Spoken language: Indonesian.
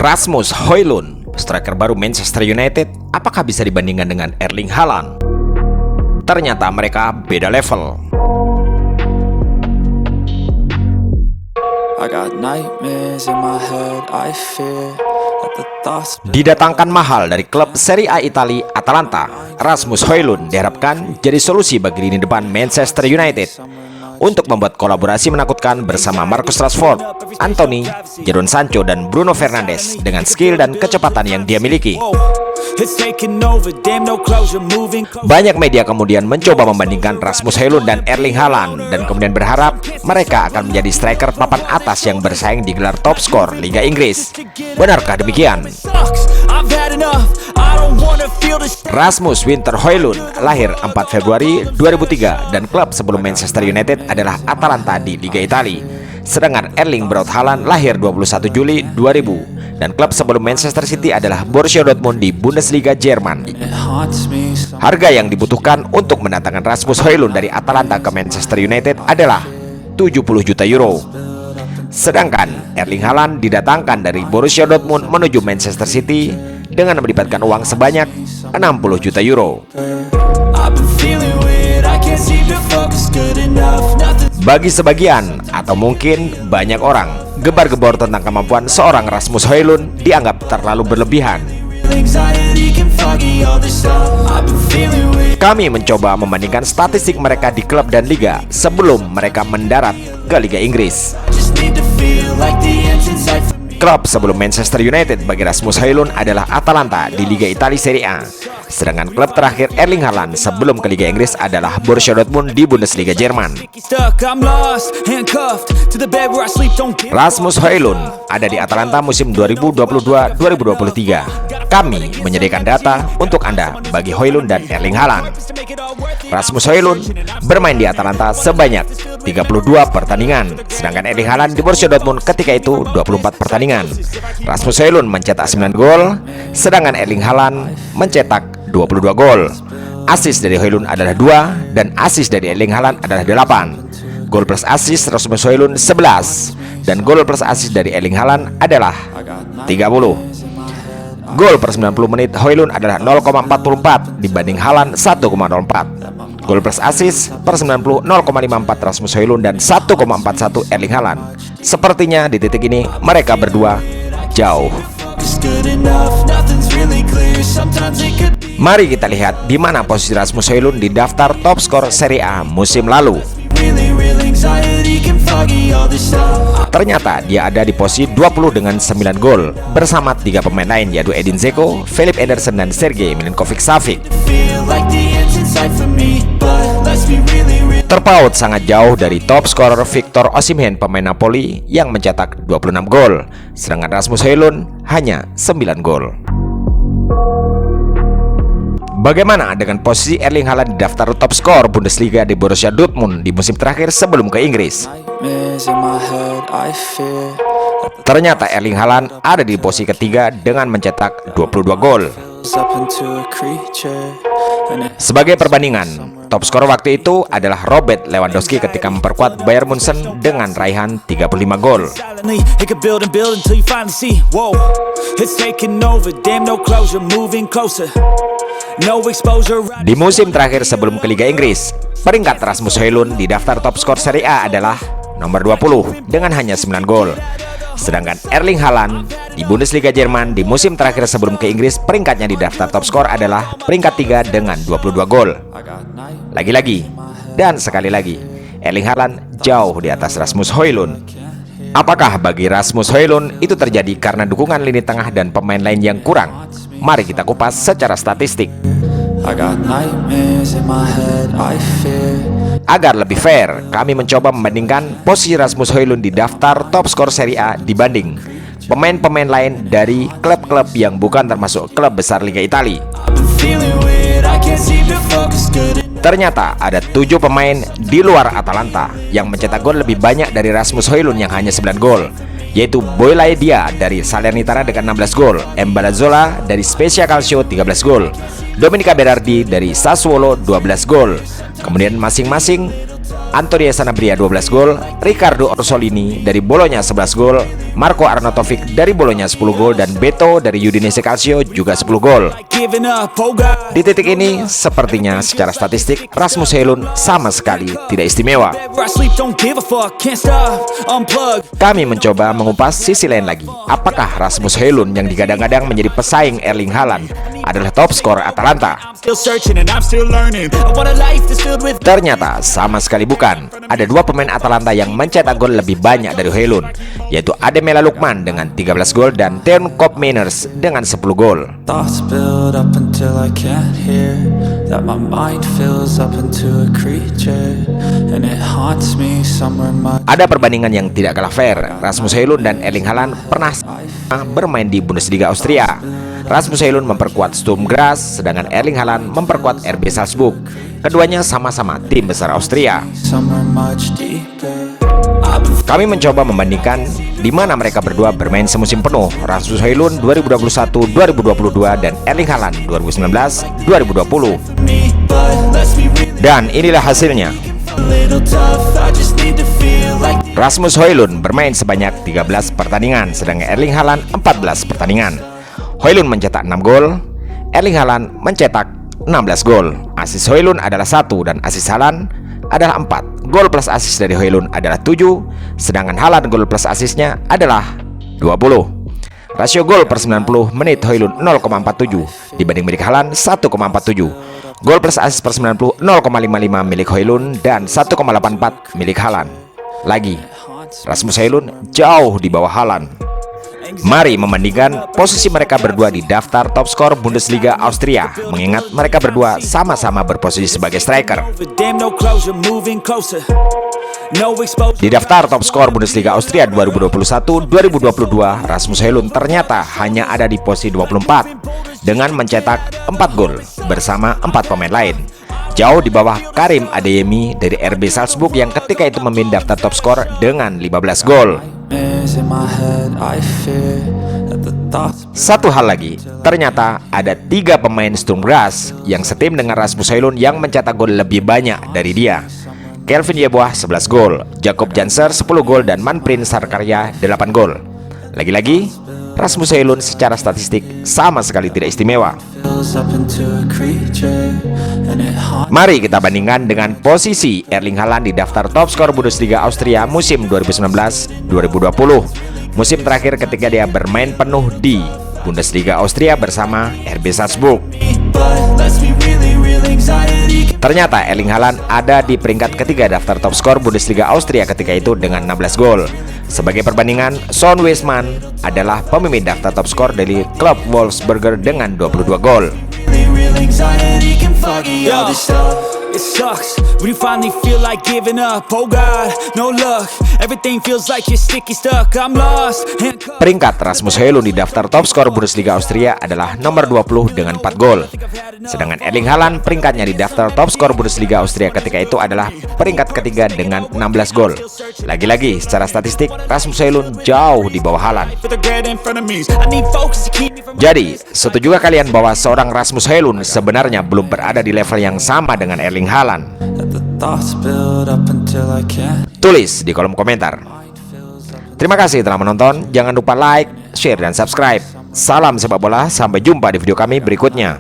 Rasmus Højlund, striker baru Manchester United, apakah bisa dibandingkan dengan Erling Haaland? Ternyata mereka beda level. Didatangkan mahal dari klub Serie A Italia Atalanta, Rasmus Højlund diharapkan jadi solusi bagi lini depan Manchester United untuk membuat kolaborasi menakutkan bersama Marcus Rashford, Anthony, Jadon Sancho, dan Bruno Fernandes dengan skill dan kecepatan yang dia miliki. Banyak media kemudian mencoba membandingkan Rasmus Højlund dan Erling Haaland dan kemudian berharap mereka akan menjadi striker papan atas yang bersaing di gelar top skor Liga Inggris. Benarkah demikian? Rasmus Winter Højlund lahir 4 Februari 2003 dan klub sebelum Manchester United adalah Atalanta di Liga Italia. Sedangkan Erling Braut Haaland lahir 21 Juli 2000 dan klub sebelum Manchester City adalah Borussia Dortmund di Bundesliga Jerman. Harga yang dibutuhkan untuk mendatangkan Rasmus Højlund dari Atalanta ke Manchester United adalah 70 juta euro. Sedangkan Erling Haaland didatangkan dari Borussia Dortmund menuju Manchester City dengan melibatkan uang sebanyak 60 juta euro. Bagi sebagian atau mungkin banyak orang, gebar-gebor tentang kemampuan seorang Rasmus Højlund dianggap terlalu berlebihan. Kami mencoba membandingkan statistik mereka di klub dan liga sebelum mereka mendarat ke Liga Inggris. Klub sebelum Manchester United bagi Rasmus Højlund adalah Atalanta di Liga Italia Serie A. Sedangkan klub terakhir Erling Haaland sebelum ke Liga Inggris adalah Borussia Dortmund di Bundesliga Jerman. Rasmus Højlund ada di Atalanta musim 2022-2023. Kami menyediakan data untuk Anda bagi Højlund dan Erling Haaland. Rasmus Højlund bermain di Atalanta sebanyak 32 pertandingan, sedangkan Erling Haaland di Borussia Dortmund ketika itu 24 pertandingan. Rasmus Højlund mencetak 9 gol, sedangkan Erling Haaland mencetak 22 gol. Assist dari Højlund adalah 2 dan assist dari Erling Haaland adalah 8. Gol plus assist Rasmus Højlund 11 dan gol plus assist dari Erling Haaland adalah 30. Gol per 90 menit Højlund adalah 0,44 dibanding Haaland 1,04. Gol plus assist per 90 0,54 Rasmus Højlund dan 1,41 Erling Haaland. Sepertinya di titik ini mereka berdua jauh. Mari kita lihat di mana posisi Rasmus Højlund di daftar top skor Serie A musim lalu. Ternyata dia ada di posisi 20 dengan 9 gol bersama 3 pemain lain yaitu Edin Dzeko, Philip Ederson, dan Sergej Milinkovic-Savic. Terpaut sangat jauh dari top scorer Victor Osimhen pemain Napoli yang mencetak 26 gol, sedangkan Rasmus Højlund hanya 9 gol. Bagaimana dengan posisi Erling Haaland di daftar top skor Bundesliga di Borussia Dortmund di musim terakhir sebelum ke Inggris? Ternyata Erling Haaland ada di posisi ketiga dengan mencetak 22 gol. Sebagai perbandingan, top skor waktu itu adalah Robert Lewandowski ketika memperkuat Bayern Munchen dengan raihan 35 gol. Di musim terakhir sebelum ke Liga Inggris, peringkat Rasmus Højlund di daftar top skor Serie A adalah nomor 20 dengan hanya 9 gol. Sedangkan Erling Haaland di Bundesliga Jerman di musim terakhir sebelum ke Inggris, peringkatnya di daftar top skor adalah peringkat 3 dengan 22 gol. Lagi-lagi dan sekali lagi, Erling Haaland jauh di atas Rasmus Højlund. Apakah bagi Rasmus Højlund itu terjadi karena dukungan lini tengah dan pemain lain yang kurang? Mari kita kupas secara statistik. Agar lebih fair, kami mencoba membandingkan posisi Rasmus Højlund di daftar top skor Serie A dibanding pemain-pemain lain dari klub-klub yang bukan termasuk klub besar Liga Italia. Ternyata ada 7 pemain di luar Atalanta yang mencetak gol lebih banyak dari Rasmus Højlund yang hanya 9 gol, yaitu Boulaye Dia dari Salernitana dengan 16 gol, Mbazzola dari Spezia Calcio 13 gol, Domenica Berardi dari Sassuolo 12 gol. Kemudian masing-masing Antonio Sanabria 12 gol, Riccardo Orsolini dari Bologna 11 gol, Marco Arnautovic dari Bologna 10 gol, dan Beto dari Udinese Calcio juga 10 gol. Di titik ini, sepertinya secara statistik Rasmus Højlund sama sekali tidak istimewa. Kami mencoba mengupas sisi lain lagi. Apakah Rasmus Højlund yang digadang-gadang menjadi pesaing Erling Haaland adalah top skor Atalanta? Ternyata sama sekali bukan. Ada dua pemain Atalanta yang mencetak gol lebih banyak dari Højlund, yaitu Ademola Lookman dengan 13 gol dan Teun Koopmeiners dengan 10 gol. Ada perbandingan yang tidak kalah fair. Rasmus Højlund dan Erling Haaland pernah bermain di Bundesliga Austria. Rasmus Højlund memperkuat Sturm Graz, sedangkan Erling Haaland memperkuat RB Salzburg. Keduanya sama-sama tim besar Austria. Kami mencoba membandingkan di mana mereka berdua bermain semusim penuh. Rasmus Højlund 2021-2022 dan Erling Haaland 2019-2020. Dan inilah hasilnya. Rasmus Højlund bermain sebanyak 13 pertandingan, sedangkan Erling Haaland 14 pertandingan. Højlund mencetak 6 gol, Erling Haaland mencetak 16 gol. Asis Højlund adalah 1 dan asis Haaland adalah 4. Gol plus asis dari Højlund adalah 7, sedangkan Haaland gol plus asisnya adalah 20. Rasio gol per 90 menit Højlund 0,47 dibanding milik Haaland 1,47. Gol plus asis per 90 0,55 milik Højlund dan 1,84 milik Haaland. Lagi, Rasmus Højlund jauh di bawah Haaland. Mari membandingkan posisi mereka berdua di daftar top skor Bundesliga Austria, mengingat mereka berdua sama-sama berposisi sebagai striker. Di daftar top skor Bundesliga Austria 2021-2022, Rasmus Højlund ternyata hanya ada di posisi 24 dengan mencetak 4 gol bersama 4 pemain lain, jauh di bawah Karim Adeyemi dari RB Salzburg yang ketika itu memimpin daftar top skor dengan 15 gol. Satu hal lagi, ternyata ada 3 pemain Sturm Graz yang setim dengan Rasmus Højlund yang mencetak gol lebih banyak dari dia. Kelvin Yeboah 11 gol, Jakob Janser 10 gol, dan Manfred Sarkarya 8 gol. Lagi-lagi, Rasmus Højlund secara statistik sama sekali tidak istimewa. Mari kita bandingkan dengan posisi Erling Haaland di daftar top skor Bundesliga Austria musim 2019-2020, musim terakhir ketika dia bermain penuh di Bundesliga Austria bersama RB Salzburg. Ternyata Erling Haaland ada di peringkat ketiga daftar top skor Bundesliga Austria ketika itu dengan 16 gol. Sebagai perbandingan, Son Weisman adalah pemimpin daftar top skor dari klub Wolfsberger dengan 22 gol. It sucks when you finally feel like giving up. Oh God, no luck. Everything feels like you're sticky stuck. I'm lost. Peringkat Rasmus Højlund di daftar top skor Bundesliga Austria adalah nomor 20 dengan 4 gol. Sedangkan Erling Haaland peringkatnya di daftar top skor Bundesliga Austria ketika itu adalah peringkat ketiga dengan 16 gol. Lagi-lagi secara statistik Rasmus Højlund jauh di bawah Haaland. Jadi, setujukah kalian bahwa seorang Rasmus Højlund sebenarnya belum berada di level yang sama dengan Erling Haaland? Tulis di kolom komentar. Terima kasih telah menonton. Jangan lupa like, share, dan subscribe. Salam sepak bola. Sampai jumpa di video kami berikutnya.